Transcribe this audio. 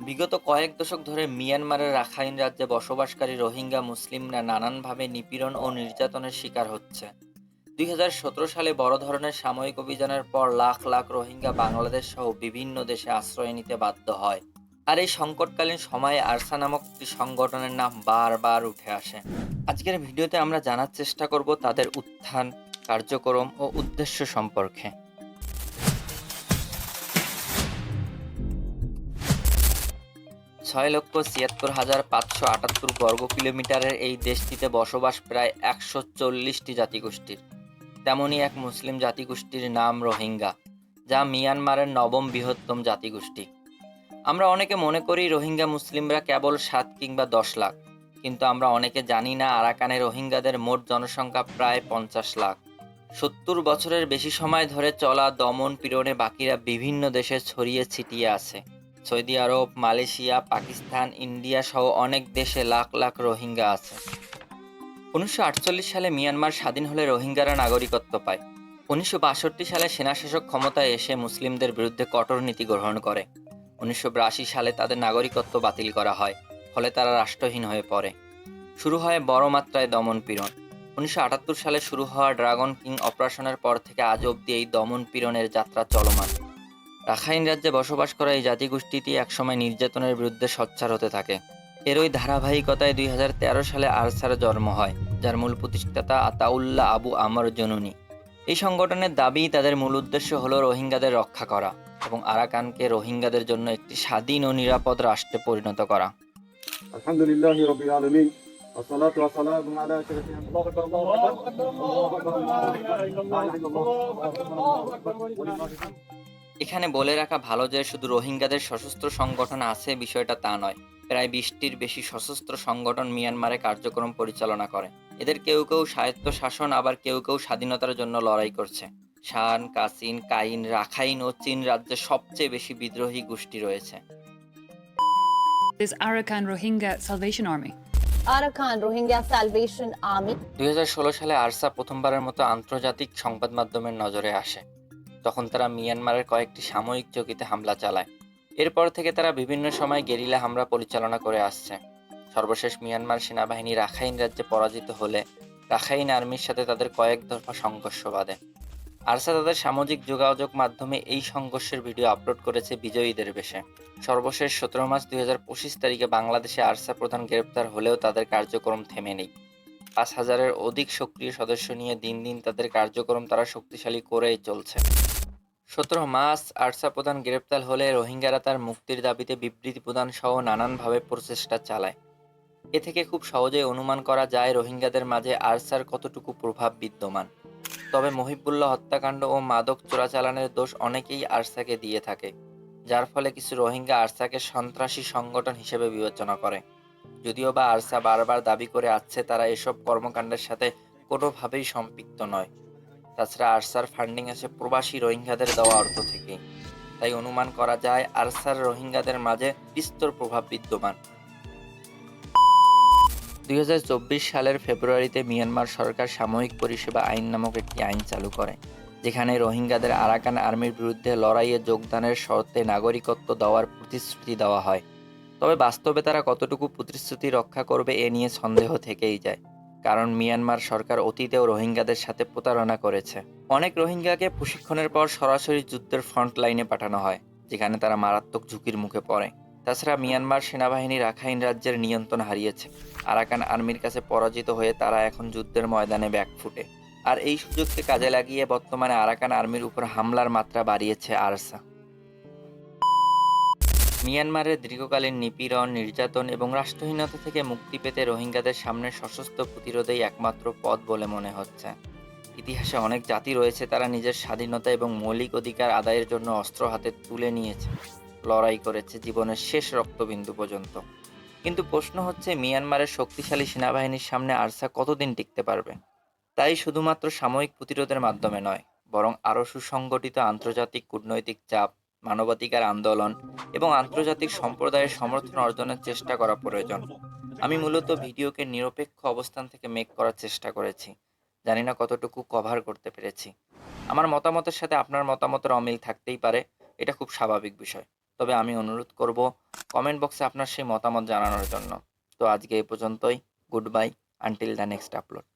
বিগত কয়েক দশক ধরে মিয়ানমারের রাখাইন রাজ্যে বসবাসকারী রোহিঙ্গা মুসলিমরা নানানভাবে নিপীড়ন ও নির্যাতনের শিকার হচ্ছে। 2017 সালে বড় ধরনের সামরিক অভিযানের পর লাখ লাখ রোহিঙ্গা বাংলাদেশ সহ বিভিন্ন দেশে আশ্রয় নিতে বাধ্য হয়। আর এই সংকটকালীন সময়ে আরসা নামক একটি সংগঠনের নাম বারবার উঠে আসে। আজকের ভিডিওতে আমরা জানার চেষ্টা করব তাদের উত্থান, কার্যক্রম ও উদ্দেশ্য সম্পর্কে। 6,76,578 বর্গ কিলোমিটারের এই দেশটিতে বসবাস প্রায় 140টি জাতিগোষ্ঠীর। তেমনই এক মুসলিম জাতিগোষ্ঠীর নাম রোহিঙ্গা, যা মিয়ানমারের নবম বৃহত্তম জাতিগোষ্ঠী। আমরা অনেকে মনে করি রোহিঙ্গা মুসলিমরা কেবল 7 কিংবা 10 লাখ, কিন্তু আমরা অনেকে জানি না আরাকানে রোহিঙ্গাদের মোট জনসংখ্যা প্রায় 50 লাখ। 70 বছরের বেশি সময় ধরে চলা দমন পীড়নে বাকিরা বিভিন্ন দেশে ছড়িয়ে ছিটিয়ে আছে। সৌদি আরব, মালয়েশিয়া, পাকিস্তান, ইন্ডিয়া সহ অনেক দেশে লাখ লাখ রোহিঙ্গা আছে। 1948 সালে মিয়ানমার স্বাধীন হলে রোহিঙ্গারা নাগরিকত্ব পায়। 1962 সালে সেনাশাসক ক্ষমতায় এসে মুসলিমদের বিরুদ্ধে কঠোর নীতি গ্রহণ করে। 1982 সালে তাদের নাগরিকত্ব বাতিল করা হয়, ফলে তারা রাষ্ট্রহীন হয়ে পড়ে। শুরু হয় বড় মাত্রায় দমন-পীড়ন। 1978 সালে শুরু হওয়া ড্রাগন কিং অপারেশনের পর থেকে আজ অবধি এই দমন-পীড়নের যাত্রা চলমান। রাখাইন রাজ্যে বসবাস করা এই জাতিগোষ্ঠীটি একসময় নির্যাতনের বিরুদ্ধে সোচ্চার হতে থাকে। এরই ধারাবাহিকতায় 2013 সালে আরসার জন্ম হয়, যার মূল প্রতিষ্ঠাতা আতাউল্লাহ আবু আমর জনুনি। এই সংগঠনের দাবি, তাদের মূল উদ্দেশ্য হলো রোহিঙ্গাদের রক্ষা করা এবং আরাকানকে রোহিঙ্গাদের জন্য একটি স্বাধীন ও নিরাপদ রাষ্ট্রে পরিণত করা। আলহামদুলিল্লাহ রাব্বিল আলামিন والصلاة والسلام على أشرف এখানে বলে রাখা ভালো যে শুধু রোহিঙ্গাদের সশস্ত্র সংগঠন আছে বিষয়টা তা নয়। প্রায় 20টির বেশি সশস্ত্র সংগঠন মিয়ানমারে কার্যক্রম পরিচালনা করে। এদের কেউ কেউ স্বায়ত্ত শাসন, আবার কেউ কেউ স্বাধীনতার জন্য লড়াই করছে। শান, কাসিন, কাইন, রাখাইন ও চীন রাজ্যে সবচেয়ে বেশি বিদ্রোহী গোষ্ঠী রয়েছে। Is Arakan Rohingya Salvation Army. Arakan Rohingya Salvation Army 2016 সালে আরসা প্রথমবারের মতো আন্তর্জাতিক সংবাদ মাধ্যমের নজরে আসে। তখন তারা মিয়ানমারের কয়েকটি সামরিক চৌকিতে হামলা চালায়। এরপর থেকে তারা বিভিন্ন সময় গেরিলা হামলা পরিচালনা করে আসছে। সর্বশেষ মিয়ানমার সেনাবাহিনী রাখাইন রাজ্যে পরাজিত হলে রাখাইন আর্মির সাথে তাদের কয়েক দফা সংঘর্ষ বাধে। আরসা তাদের সামাজিক যোগাযোগ মাধ্যমে এই সংঘর্ষের ভিডিও আপলোড করেছে বিজয়ীদের বেশে। সর্বশেষ 17 মার্চ 2025 তারিখে বাংলাদেশে আরসা প্রধান গ্রেপ্তার হলেও তাদের কার্যক্রম থেমে নেই। 5,000-এর অধিক সক্রিয় সদস্য নিয়ে দিন দিন তাদের কার্যক্রম তারা শক্তিশালী করেই চলছে। 17 মার্চ আরসা প্রধান গ্রেপ্তার হলে রোহিঙ্গারা তার মুক্তির দাবিতে বিবৃতি প্রদান সহ নানানভাবে প্রচেষ্টা চালায়। এ থেকে খুব সহজেই অনুমান করা যায় রোহিঙ্গাদের মাঝে আরসার কতটুকু প্রভাব বিদ্যমান। তবে মহিবুল্লাহ হত্যাকাণ্ড ও মাদক চোরাচালানের দোষ অনেকেই আরসাকে দিয়ে থাকে, যার ফলে কিছু রোহিঙ্গা আরসাকে সন্ত্রাসী সংগঠন হিসেবে বিবেচনা করে। যদিও বা আরসা বারবার দাবি করে আসছে তারা এসব কর্মকাণ্ডের সাথে কোনোভাবেই সম্পৃক্ত নয়। তাছাড়া আরসার ফান্ডিং আসে প্রবাসী রোহিঙ্গাদের দেওয়া অর্থ থেকে। তাই অনুমান করা যায় আরসার রোহিঙ্গাদের মাঝে বিস্তর প্রভাব বিদ্যমান। 2024 সালের ফেব্রুয়ারিতে মিয়ানমার সরকার সাময়িক পরিষেবা আইন নামক একটি আইন চালু করে, যেখানে রোহিঙ্গাদের আরাকান আর্মির বিরুদ্ধে লড়াইয়ে যোগদানের শর্তে নাগরিকত্ব দেওয়ার প্রতিশ্রুতি দেওয়া হয়। তবে বাস্তবে তারা কতটুকু প্রতিশ্রুতি রক্ষা করবে এ নিয়ে সন্দেহ থেকেই যায়, কারণ মিয়ানমার সরকার অতীতেও রোহিঙ্গাদের সাথে প্রতারণা করেছে। অনেক রোহিঙ্গাকে প্রশিক্ষণের পর সরাসরি যুদ্ধের ফ্রন্ট লাইনে পাঠানো হয়, যেখানে তারা মারাত্মক ঝুঁকির মুখে পড়ে। তাছাড়া মিয়ানমার সেনাবাহিনী রাখাইন রাজ্যের নিয়ন্ত্রণ হারিয়েছে। আরাকান আর্মির কাছে পরাজিত হয়ে তারা এখন যুদ্ধের ময়দানে ব্যাকফুটে। আর এই সুযোগকে কাজে লাগিয়ে বর্তমানে আরাকান আর্মির উপর হামলার মাত্রা বাড়িয়েছে আরসা। মিয়ানমারের দীর্ঘকালীন নিপীড়ন, নির্যাতন এবং রাষ্ট্রহীনতা থেকে মুক্তি পেতে রোহিঙ্গাদের সামনে সশস্ত্র প্রতিরোধেই একমাত্র পথ বলে মনে হচ্ছে। ইতিহাসে অনেক জাতি রয়েছে তারা নিজের স্বাধীনতা এবং মৌলিক অধিকার আদায়ের জন্য অস্ত্র হাতে তুলে নিয়েছে, লড়াই করেছে জীবনের শেষ রক্তবিন্দু পর্যন্ত। কিন্তু প্রশ্ন হচ্ছে, মিয়ানমারের শক্তিশালী সেনাবাহিনীর সামনে আরসা কতদিন টিকতে পারবে? তাই শুধুমাত্র সাময়িক প্রতিরোধের মাধ্যমে নয়, বরং আরও সুসংগঠিত আন্তর্জাতিক কূটনৈতিক চাপ, মানবাধিকার আন্দোলন এবং আন্তর্জাতিক সম্প্রদায়ের সমর্থন অর্জনের চেষ্টা করা প্রয়োজন। আমি মূলত ভিডিওকে নিরপেক্ষ অবস্থান থেকে মেক করার চেষ্টা করেছি। জানি না কতটুকু কভার করতে পেরেছি। আমার মতামতের সাথে আপনার মতামতের অমিল থাকতেই পারে, এটা খুব স্বাভাবিক বিষয়। তবে আমি অনুরোধ করব কমেন্ট বক্সে আপনার সেই মতামত জানানোর জন্য। তো আজকে এই পর্যন্তই। Good bye until the next upload.